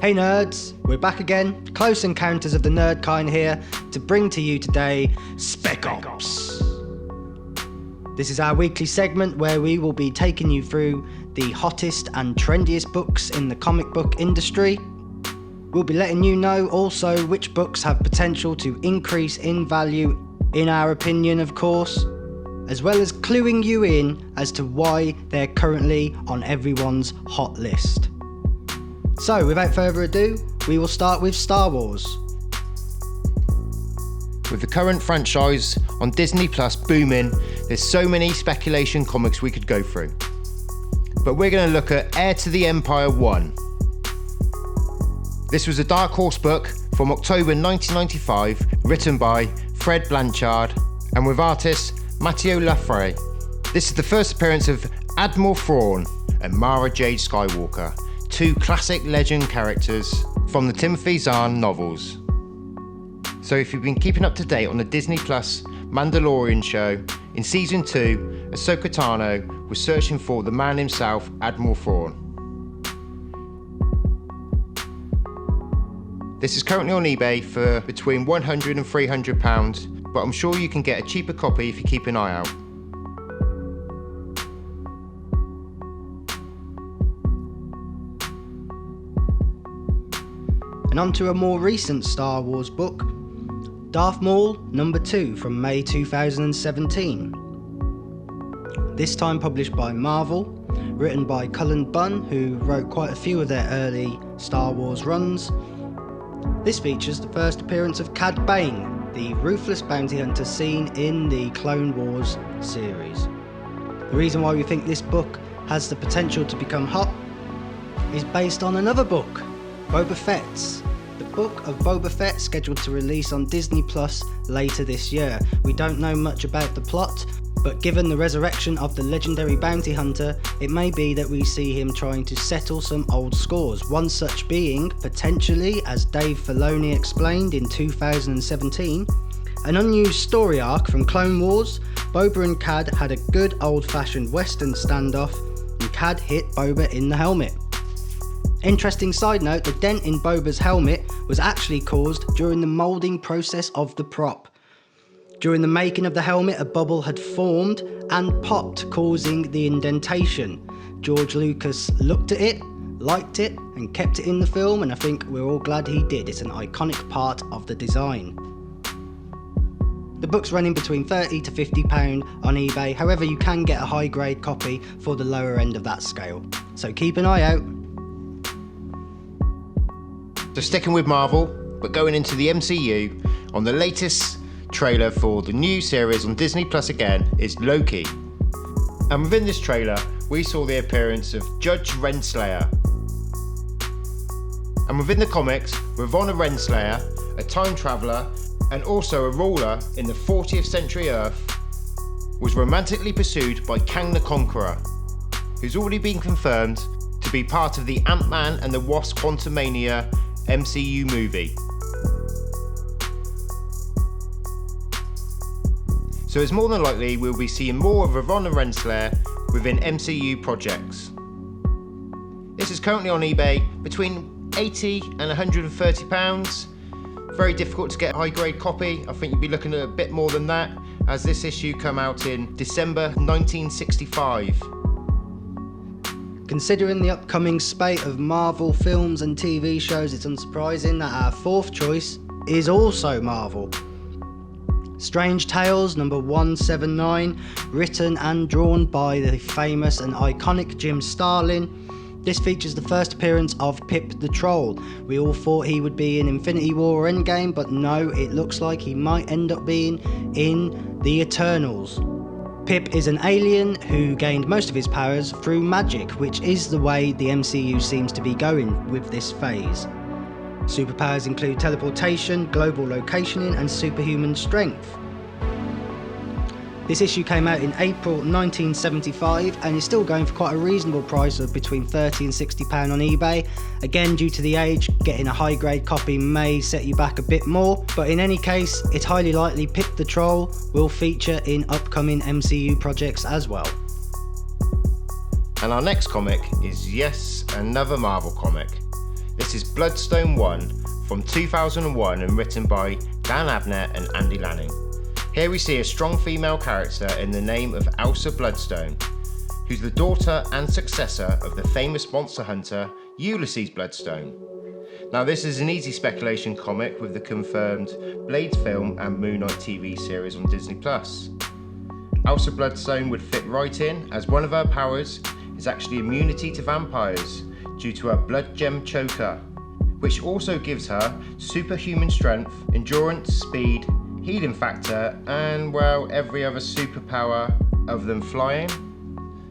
Hey nerds, we're back again, Close Encounters of the Nerd Kind here, to bring to you today Spec Ops. This is our weekly segment where we will be taking you through the hottest and trendiest books in the comic book industry. We'll be letting you know also which books have potential to increase in value, in our opinion of course, as well as cluing you in as to why they're currently on everyone's hot list. So without further ado, we will start with Star Wars. With the current franchise on Disney Plus booming, there's so many speculation comics we could go through. But we're going to look at Heir to the Empire 1. This was a Dark Horse book from October 1995, written by Fred Blanchard and with artist Matteo Lafray. This is the first appearance of Admiral Thrawn and Mara Jade Skywalker, two classic legend characters from the Timothy Zahn novels. So if you've been keeping up to date on the Disney Plus Mandalorian show, in season 2, Ahsoka Tano was searching for the man himself, Admiral Thrawn. This is currently on eBay for between £100 and £300, but I'm sure you can get a cheaper copy if you keep an eye out. And on to a more recent Star Wars book, Darth Maul number 2 from May 2017. This time published by Marvel, written by Cullen Bunn, who wrote quite a few of their early Star Wars runs. This features the first appearance of Cad Bane, the ruthless bounty hunter seen in the Clone Wars series. The reason why we think this book has the potential to become hot is based on another book, Boba Fett's. The book of Boba Fett scheduled to release on Disney Plus later this year. We don't know much about the plot, but given the resurrection of the legendary bounty hunter, it may be that we see him trying to settle some old scores. One such being, potentially, as Dave Filoni explained in 2017, an unused story arc from Clone Wars. Boba and Cad had a good old-fashioned Western standoff, and Cad hit Boba in the helmet. Interesting side note, the dent in Boba's helmet was actually caused during the moulding process of the prop. During the making of the helmet, a bubble had formed and popped, causing the indentation. George Lucas looked at it, liked it, and kept it in the film, and I think we're all glad he did. It's an iconic part of the design. The book's running between £30 to £50 on eBay, however you can get a high grade copy for the lower end of that scale. So keep an eye out. So sticking with Marvel, but going into the MCU, on the latest trailer for the new series on Disney Plus again is Loki. And within this trailer, we saw the appearance of Judge Renslayer. And within the comics, Ravonna Renslayer, a time traveller and also a ruler in the 40th century Earth, was romantically pursued by Kang the Conqueror, who's already been confirmed to be part of the Ant-Man and the Wasp Quantumania MCU movie. So it's more than likely we'll be seeing more of Ravonna Renslayer within MCU projects. This is currently on eBay between £80 and £130. Very difficult to get a high grade copy. I think you'd be looking at a bit more than that, as this issue came out in December 1965. Considering the upcoming spate of Marvel films and TV shows, it's unsurprising that our fourth choice is also Marvel. Strange Tales number 179, written and drawn by the famous and iconic Jim Starlin. This features the first appearance of Pip the Troll. We all thought he would be in Infinity War or Endgame, but no, it looks like he might end up being in the Eternals. Pip is an alien who gained most of his powers through magic, which is the way the MCU seems to be going with this phase. Superpowers include teleportation, global locationing, and superhuman strength. This issue came out in April 1975 and is still going for quite a reasonable price of between £30 and £60 on eBay. Again, due to the age, getting a high grade copy may set you back a bit more, but in any case, it's highly likely Pip the Troll will feature in upcoming MCU projects as well. And our next comic is, yes, another Marvel comic. This is Bloodstone 1 from 2001 and written by Dan Abnett and Andy Lanning. Here we see a strong female character in the name of Elsa Bloodstone, who's the daughter and successor of the famous monster hunter Ulysses Bloodstone. Now this is an easy speculation comic with the confirmed Blade film and Moon Knight TV series on Disney+. Elsa Bloodstone would fit right in, as one of her powers is actually immunity to vampires due to her blood gem choker, which also gives her superhuman strength, endurance, speed, healing factor, and well, every other superpower other than flying.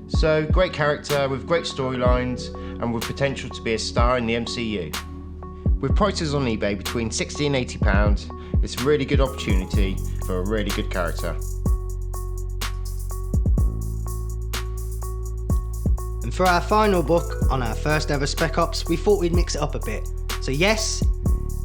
So great character with great storylines and with potential to be a star in the MCU. With prices on eBay between £60 and £80, it's a really good opportunity for a really good character. And for our final book on our first ever Spec Ops, we thought we'd mix it up a bit. So yes,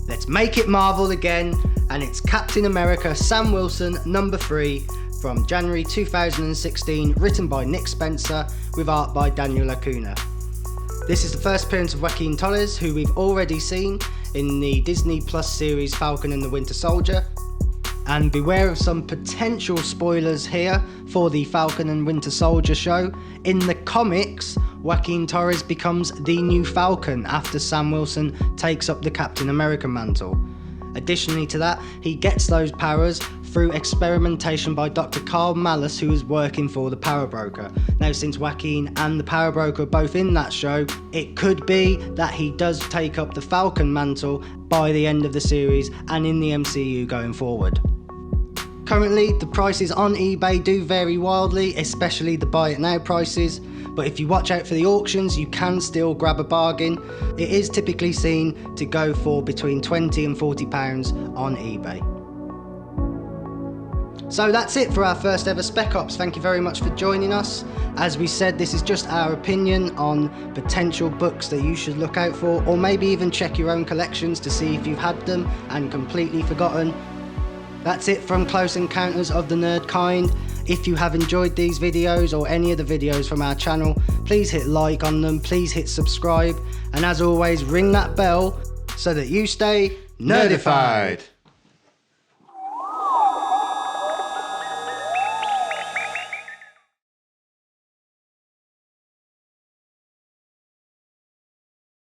let's make it Marvel again, and it's Captain America Sam Wilson number 3 from January 2016, written by Nick Spencer with art by Daniel Acuna. This is the first appearance of Joaquin Torres, who we've already seen in the Disney Plus series Falcon and the Winter Soldier. And beware of some potential spoilers here for the Falcon and Winter Soldier show. In the comics, Joaquin Torres becomes the new Falcon after Sam Wilson takes up the Captain America mantle. Additionally to that, he gets those powers through experimentation by Dr. Carl Malus, who is working for the Power Broker. Now, since Joaquin and the Power Broker are both in that show, it could be that he does take up the Falcon mantle by the end of the series and in the MCU going forward. Currently, the prices on eBay do vary wildly, especially the buy it now prices, but if you watch out for the auctions, you can still grab a bargain. It is typically seen to go for between £20 and £40 on eBay. So that's it for our first ever Spec Ops. Thank you very much for joining us. As we said, this is just our opinion on potential books that you should look out for, or maybe even check your own collections to see if you've had them and completely forgotten. That's it from Close Encounters of the Nerd Kind. If you have enjoyed these videos or any of the videos from our channel, please hit like on them, please hit subscribe, and as always, ring that bell so that you stay nerdified.